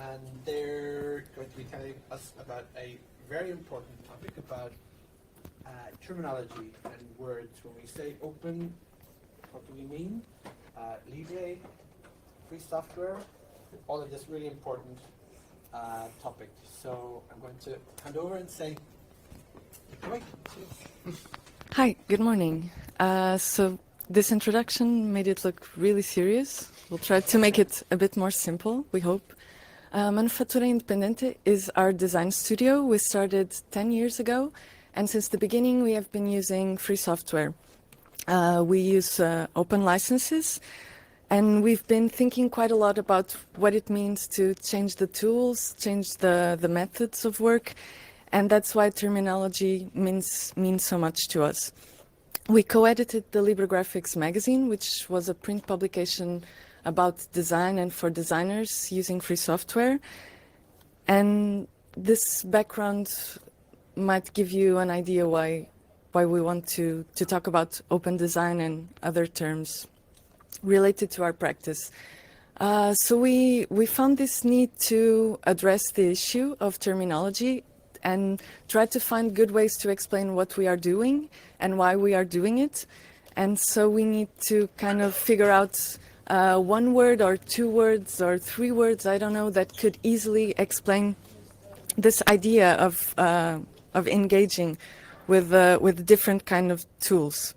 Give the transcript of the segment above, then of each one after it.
and they're going to be telling us about a very important topic about terminology and words. When we say open, what do we mean? Libre, free software, all of this really important topic. So I'm going to hand over and say, come on. Hi, good morning. So this introduction made it look really serious. We'll try to make it a bit more simple, we hope. Manufatura Independente is our design studio. We started 10 years ago, and since the beginning we have been using free software. We use open licenses, and we've been thinking quite a lot about what it means to change the tools, change the methods of work, and that's why terminology means so much to us. We co-edited the Librographics magazine, which was a print publication about design and for designers using free software. And this background might give you an idea why we want to talk about open design and other terms related to our practice. So we found this need to address the issue of terminology and try to find good ways to explain what we are doing and why we are doing it. And so we need to kind of figure out one word or two words or three words, I don't know, that could easily explain this idea of engaging with different kind of tools.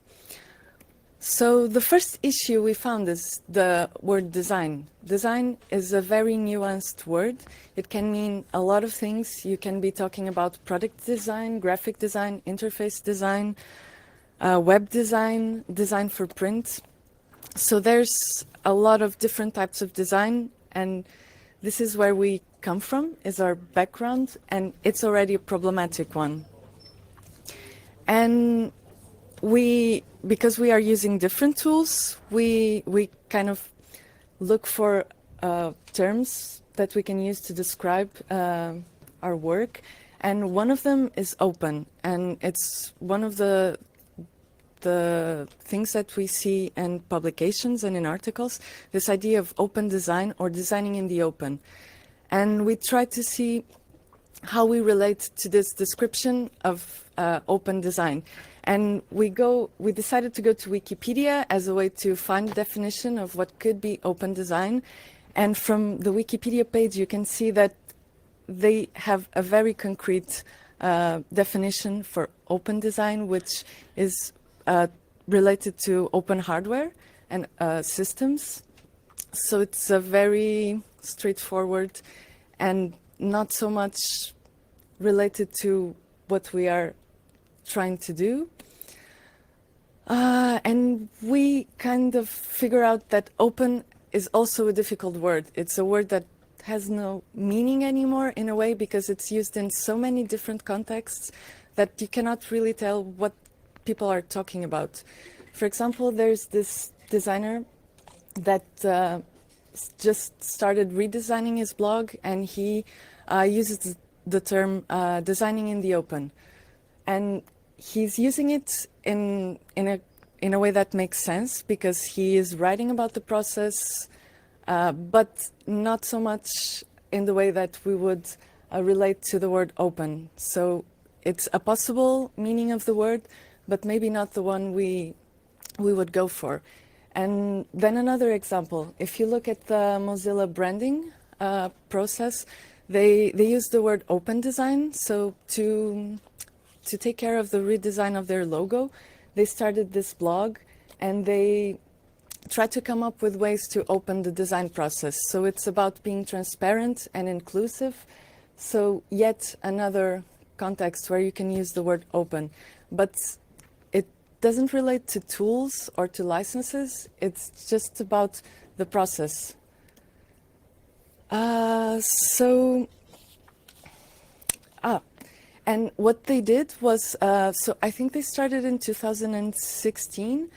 So the first issue we found is the word design. Design is a very nuanced word. It can mean a lot of things. You can be talking about product design, graphic design, interface design, web design, design for print. So there's a lot of different types of design, and this is where we come from, is our background, and it's already a problematic one. And because we are using different tools, we kind of look for terms that we can use to describe our work, and one of them is open, and it's one of the things that we see in publications and in articles, this idea of open design or designing in the open. And we try to see how we relate to this description of open design. And we decided to go to Wikipedia as a way to find a definition of what could be open design. And from the Wikipedia page, you can see that they have a very concrete definition for open design, which is related to open hardware and systems. So it's a very straightforward and not so much related to what we are trying to do. And we kind of figure out that open is also a difficult word. It's a word that has no meaning anymore in a way, because it's used in so many different contexts that you cannot really tell what people are talking about. For example, there's this designer that just started redesigning his blog, and he uses the term designing in the open. And he's using it in a way that makes sense, because he is writing about the process, but not so much in the way that we would relate to the word open. So it's a possible meaning of the word, but maybe not the one we would go for. And then another example, if you look at the Mozilla branding process, they use the word open design. So to take care of the redesign of their logo, they started this blog, and they try to come up with ways to open the design process. So it's about being transparent and inclusive. So yet another context where you can use the word open, but it doesn't relate to tools or to licenses. It's just about the process. And what they did was, so I think they started in 2016,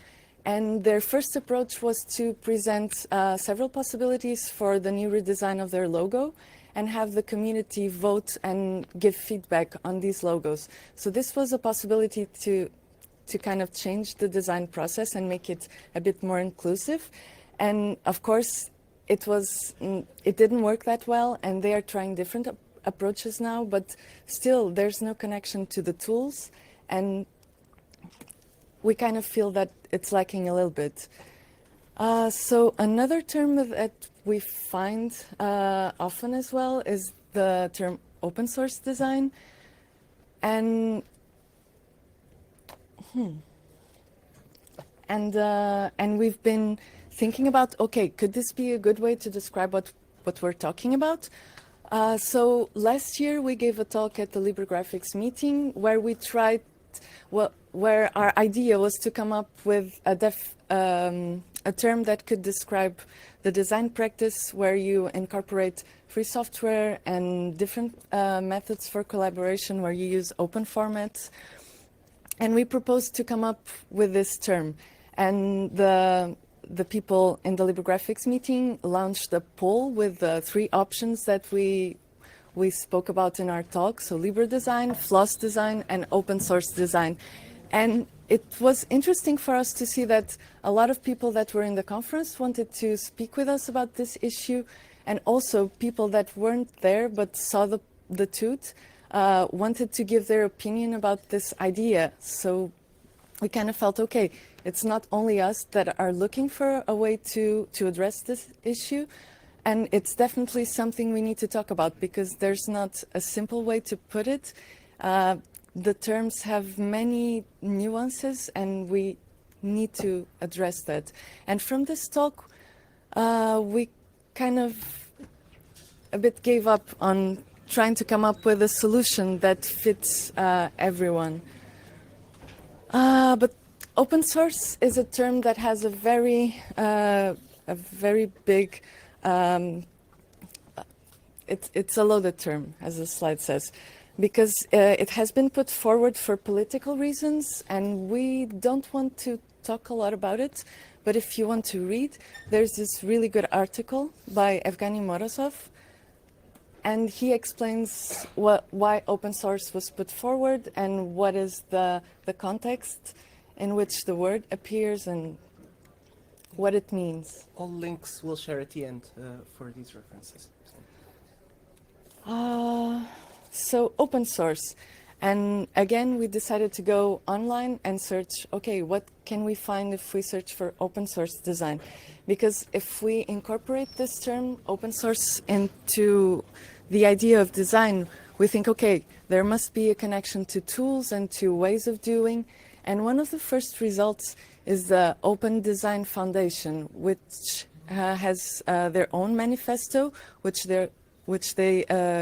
and their first approach was to present several possibilities for the new redesign of their logo and have the community vote and give feedback on these logos. So this was a possibility to kind of change the design process and make it a bit more inclusive. And of course, it didn't work that well, and they are trying different approaches now, but still there's no connection to the tools, and we kind of feel that it's lacking a little bit. So another term that we find often as well is the term open source design. And we've been thinking about, okay, could this be a good way to describe what we're talking about? So last year we gave a talk at the LibreGraphics meeting where we tried, where our idea was to come up with a term that could describe the design practice where you incorporate free software and different methods for collaboration where you use open formats. And we proposed to come up with this term. And the people in the LibreGraphics meeting launched a poll with the 3 options that we spoke about in our talk. So Libre design, floss design, and open source design. And it was interesting for us to see that a lot of people that were in the conference wanted to speak with us about this issue, and also people that weren't there but saw the tooth wanted to give their opinion about this idea. So we kind of felt, okay, it's not only us that are looking for a way to address this issue, and it's definitely something we need to talk about because there's not a simple way to put it. The terms have many nuances and we need to address that. And from this talk, we kind of a bit gave up on trying to come up with a solution that fits everyone. But open source is a term that has a very big, it's a loaded term, as the slide says, because it has been put forward for political reasons, and we don't want to talk a lot about it. But if you want to read, there's this really good article by Evgeny Morozov, and he explains why open source was put forward and what is the context in which the word appears and what it means. All links we'll share at the end for these references. So open source. And again, we decided to go online and search, okay, what can we find if we search for open source design? Because if we incorporate this term, open source, into the idea of design, we think, okay, there must be a connection to tools and to ways of doing. And one of the first results is the Open Design Foundation, which has their own manifesto, which they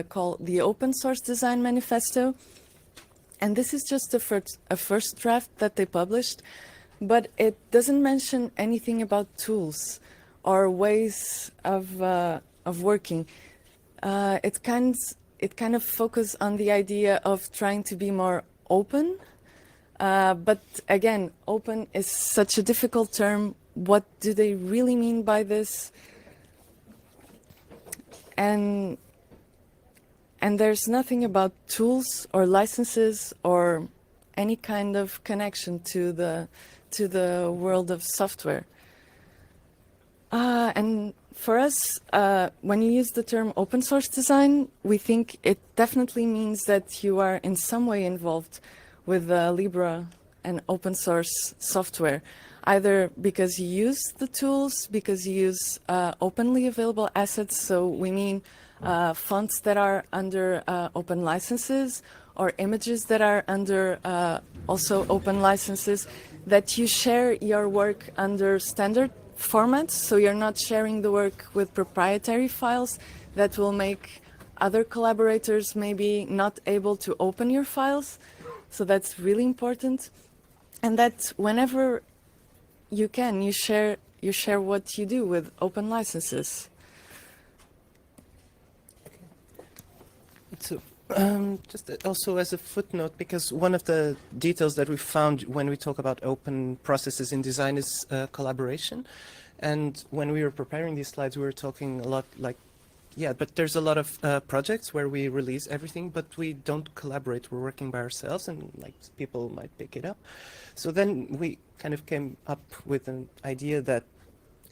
call the Open Source Design Manifesto. And this is just a first draft that they published, but it doesn't mention anything about tools or ways of working. It kind of focuses on the idea of trying to be more open. But again, open is such a difficult term. What do they really mean by this? And there's nothing about tools or licenses or any kind of connection to the world of software. And for us, when you use the term open source design, we think it definitely means that you are in some way involved with Libre and open source software, either because you use the tools, because you use openly available assets. So we mean fonts that are under open licenses, or images that are under also open licenses, that you share your work under standard formats, so you're not sharing the work with proprietary files that will make other collaborators maybe not able to open your files. So that's really important. And that whenever you can, you share what you do with open licenses. So, just also as a footnote, because one of the details that we found when we talk about open processes in design is collaboration. And when we were preparing these slides, we were talking a lot like, yeah, but there's a lot of projects where we release everything, but we don't collaborate. We're working by ourselves, and like people might pick it up. So then we kind of came up with an idea that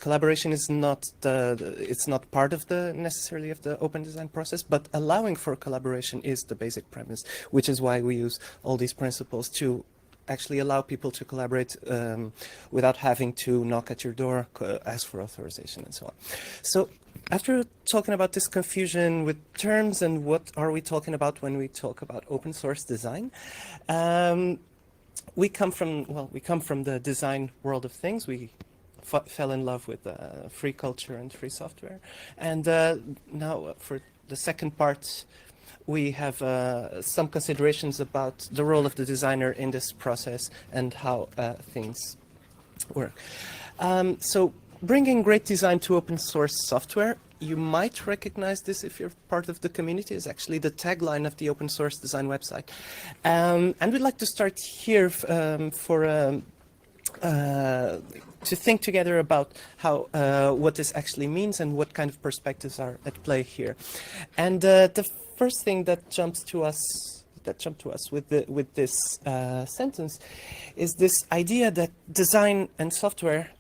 collaboration is it's not part of the necessarily of the open design process, but allowing for collaboration is the basic premise, which is why we use all these principles to actually allow people to collaborate without having to knock at your door, ask for authorization, and so on. So after talking about this confusion with terms and what are we talking about when we talk about open source design, we come from the design world of things. We fell in love with free culture and free software, and now for the second part, we have some considerations about the role of the designer in this process and how things work. So bringing great design to open source software, you might recognize this if you're part of the community, is actually the tagline of the open source design website. And we'd like to start here to think together about how what this actually means and what kind of perspectives are at play here. And the first thing that jumped to us with this sentence is this idea that design and software,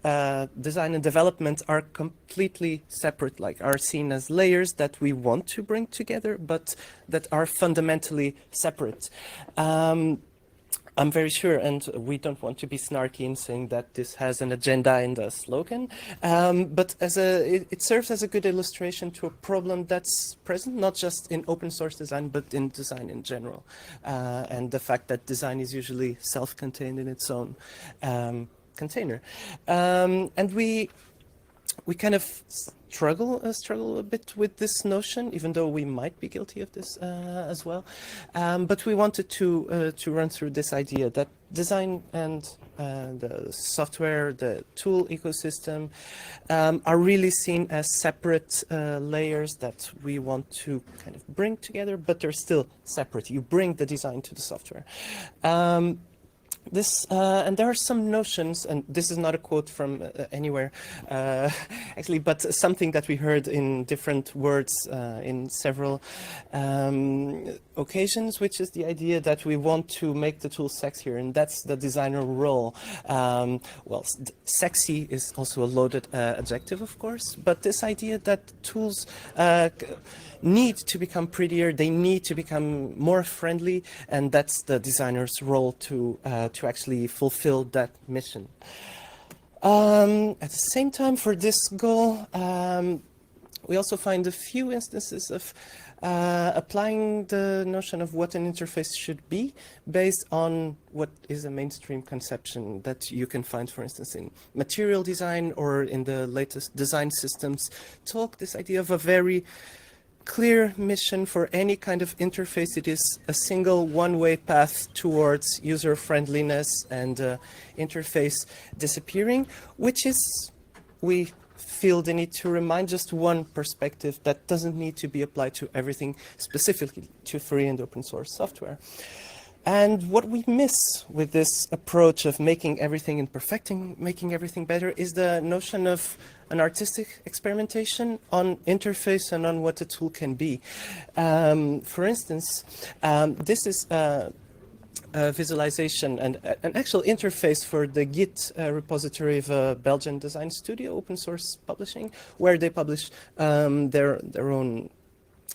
design and development are completely separate, like are seen as layers that we want to bring together, but that are fundamentally separate. I'm very sure, and we don't want to be snarky in saying that this has an agenda in the slogan, but it serves as a good illustration to a problem that's present not just in open source design, but in design in general, and the fact that design is usually self-contained in its own container. And we kind of struggle a bit with this notion, even though we might be guilty of this as well. But we wanted to run through this idea that design and the software, the tool ecosystem are really seen as separate layers that we want to kind of bring together, but they're still separate. You bring the design to the software. And there are some notions, and this is not a quote from anywhere, actually, but something that we heard in different words in several occasions, which is the idea that we want to make the tool sexier, and that's the designer role. Well, sexy is also a loaded adjective, of course, but this idea that tools need to become prettier, they need to become more friendly, and that's the designer's role to actually fulfill that mission. At the same time, for this goal, we also find a few instances of applying the notion of what an interface should be based on what is a mainstream conception that you can find, for instance, in material design or in the latest design systems talk, this idea of a very clear mission for any kind of interface. It is a single one-way path towards user friendliness and interface disappearing, which is, we feel the need to remind, just one perspective that doesn't need to be applied to everything, specifically to free and open source software. And what we miss with this approach of making everything and perfecting, making everything better, is the notion of an artistic experimentation on interface and on what a tool can be. For instance, this is a visualization and an actual interface for the Git repository of a Belgian design studio, open source publishing, where they publish their own.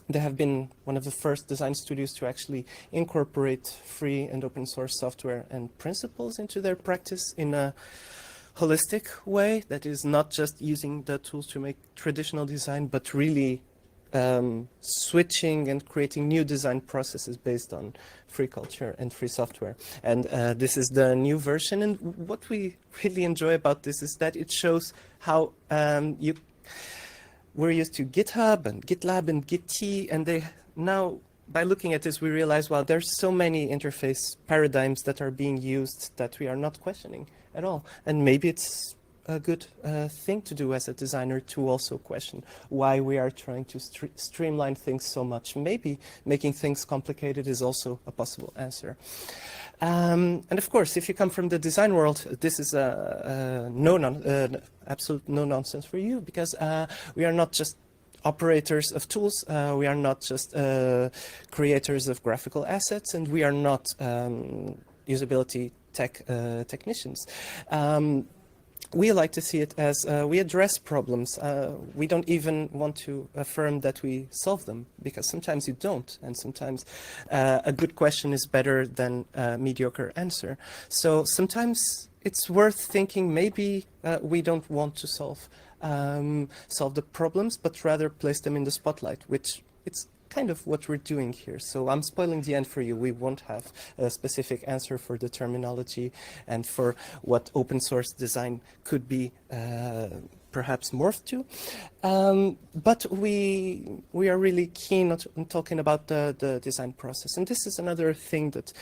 They have been one of the first design studios to actually incorporate free and open source software and principles into their practice in a holistic way that is not just using the tools to make traditional design, but really switching and creating new design processes based on free culture and free software. And this is the new version. And what we really enjoy about this is that it shows how we're used to GitHub and GitLab and Git, and they now, by looking at this, we realize, well, there's so many interface paradigms that are being used that we are not questioning at all. And maybe it's a good thing to do as a designer, to also question why we are trying to streamline things so much. Maybe making things complicated is also a possible answer. And of course, if you come from the design world, this is absolute no nonsense for you, because we are not just operators of tools, we are not just creators of graphical assets, and we are not usability technicians. we like to see it as we address problems. We don't even want to affirm that we solve them, because sometimes you don't, and sometimes a good question is better than a mediocre answer. So sometimes it's worth thinking maybe we don't want to solve the problems, but rather place them in the spotlight, which it's kind of what we're doing here. So I'm spoiling the end for you. We won't have a specific answer for the terminology and for what open source design could be perhaps morphed to. But we are really keen on talking about the design process. And this is another thing that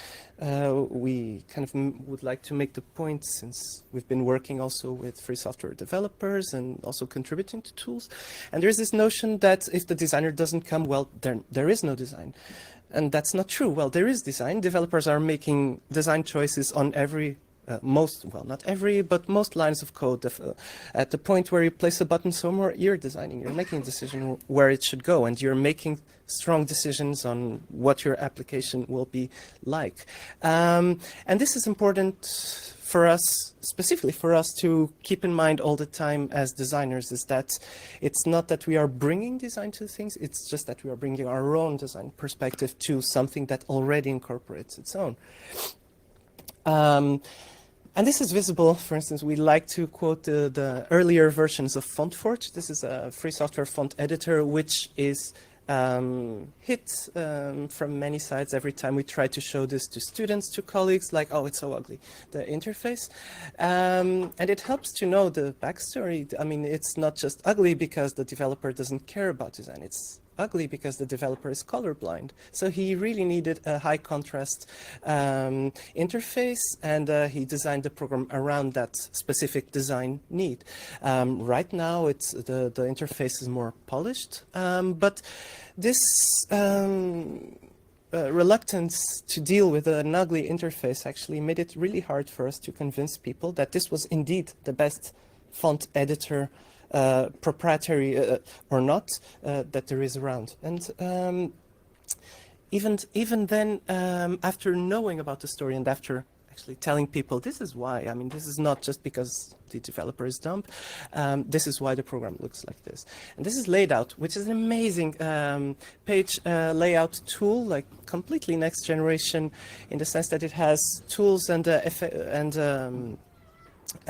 we kind of would like to make the point, since we've been working also with free software developers and also contributing to tools. And there's this notion that if the designer doesn't come, well, there is no design. And that's not true. Well, there is design. Developers are making design choices on every not every, but most lines of code. At the point where you place a button somewhere, you're designing, you're making a decision where it should go, and you're making strong decisions on what your application will be like. And this is important for us, specifically for us, to keep in mind all the time as designers, is that it's not that we are bringing design to things, it's just that we are bringing our own design perspective to something that already incorporates its own. And this is visible, for instance, we like to quote the earlier versions of FontForge. This is a free software font editor, which is hit from many sides every time we try to show this to students, to colleagues, like, oh, it's so ugly, the interface. And it helps to know the backstory. I mean, it's not just ugly because the developer doesn't care about design. It's ugly because the developer is colorblind. So he really needed a high contrast interface, and he designed the program around that specific design need. Right now, the interface is more polished, but this reluctance to deal with an ugly interface actually made it really hard for us to convince people that this was indeed the best font editor, proprietary or not, that there is around. And even then, after knowing about the story and after actually telling people this is why, I mean, this is not just because the developer is dumb, this is why the program looks like this. And this is Layout, which is an amazing page layout tool, like completely next generation, in the sense that it has tools and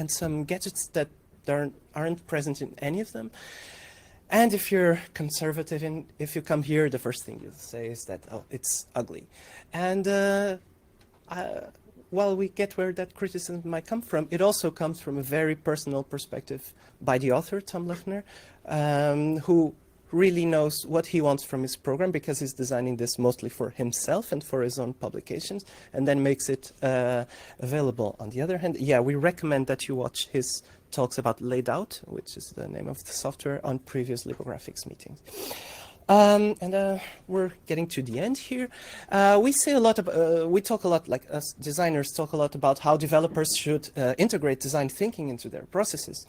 some gadgets that aren't present in any of them. And if you're conservative, and if you come here, the first thing you say is that, oh, it's ugly. And while we get where that criticism might come from, it also comes from a very personal perspective by the author, Tom Lechner, who really knows what he wants from his program, because he's designing this mostly for himself and for his own publications, and then makes it available. On the other hand, yeah, we recommend that you watch his talks about Layout, which is the name of the software, on previous Libographics meetings. And we're getting to the end here. We say a lot about, we talk a lot, like us designers talk a lot about how developers should integrate design thinking into their processes.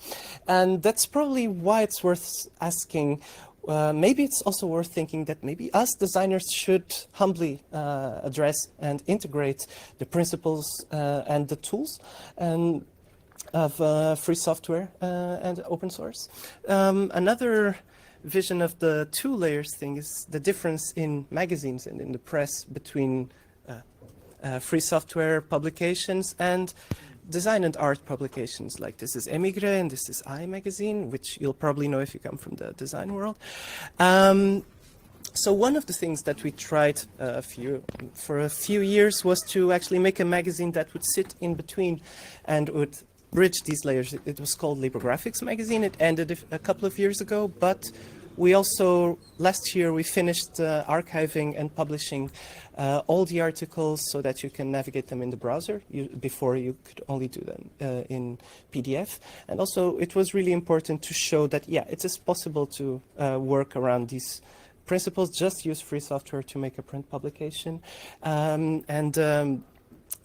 And that's probably why it's worth asking, maybe it's also worth thinking that maybe us designers should humbly address and integrate the principles and the tools of free software and open source. Another vision of the two layers thing is the difference in magazines and in the press between free software publications and design and art publications. Like this is Emigre and this is I Magazine, which you'll probably know if you come from the design world. So one of the things that we tried for a few years was to actually make a magazine that would sit in between and would bridge these layers. It was called Libographics Magazine. It ended a couple of years ago, but we also, last year, we finished archiving and publishing all the articles so that you can navigate them in the browser. Before you could only do them in PDF. And also it was really important to show that, yeah, it is possible to work around these principles, just use free software to make a print publication.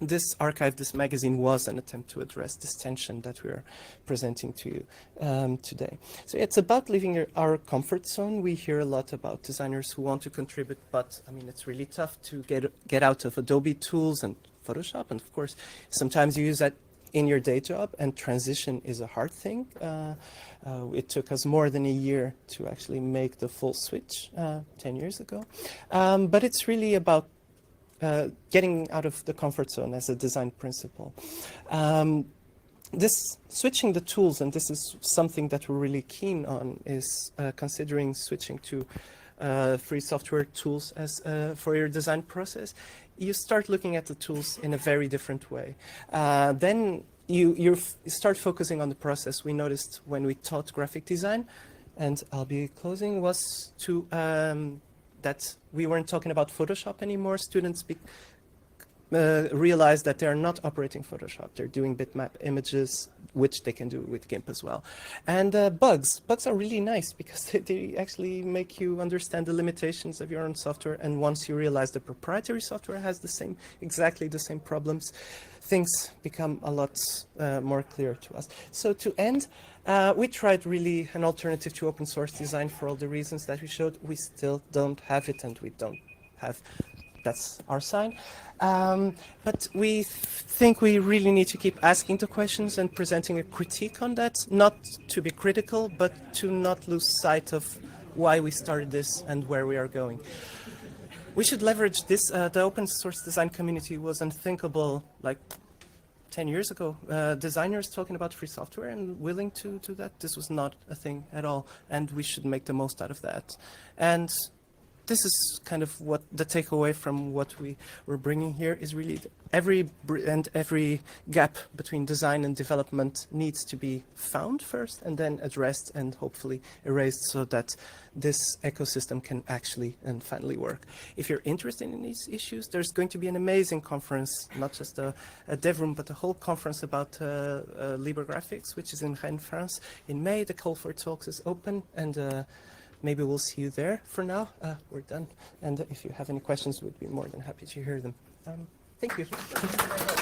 This archive, this magazine, was an attempt to address this tension that we're presenting to you today. So it's about leaving our comfort zone. We hear a lot about designers who want to contribute, but I mean, it's really tough to get out of Adobe tools and Photoshop. And of course, sometimes you use that in your day job, and transition is a hard thing. It took us more than a year to actually make the full switch 10 years ago. But it's really about getting out of the comfort zone as a design principle. This switching the tools, and this is something that we're really keen on, is considering switching to free software tools as for your design process. You start looking at the tools in a very different way. Then you start focusing on the process. We noticed when we taught graphic design, and I'll be closing, was to that we weren't talking about Photoshop anymore. Students realize that they're not operating Photoshop. They're doing bitmap images, which they can do with GIMP as well. And bugs are really nice because they actually make you understand the limitations of your own software. And once you realize the proprietary software has exactly the same problems, things become a lot more clear to us. So to end, we tried really an alternative to open source design for all the reasons that we showed. We still don't have it, and we don't have, that's our sign. But we think we really need to keep asking the questions and presenting a critique on that, not to be critical, but to not lose sight of why we started this and where we are going. We should leverage this. The open source design community was unthinkable like 10 years ago. Designers talking about free software and willing to do that. This was not a thing at all, and we should make the most out of that. And this is kind of what the takeaway from what we were bringing here is really every gap between design and development needs to be found first and then addressed and hopefully erased so that this ecosystem can actually and finally work. If you're interested in these issues, there's going to be an amazing conference, not just a dev room, but a whole conference about Libographics, which is in Rennes, France in May. The call for talks is open, and maybe we'll see you there. For now, we're done. And if you have any questions, we'd be more than happy to hear them. Thank you.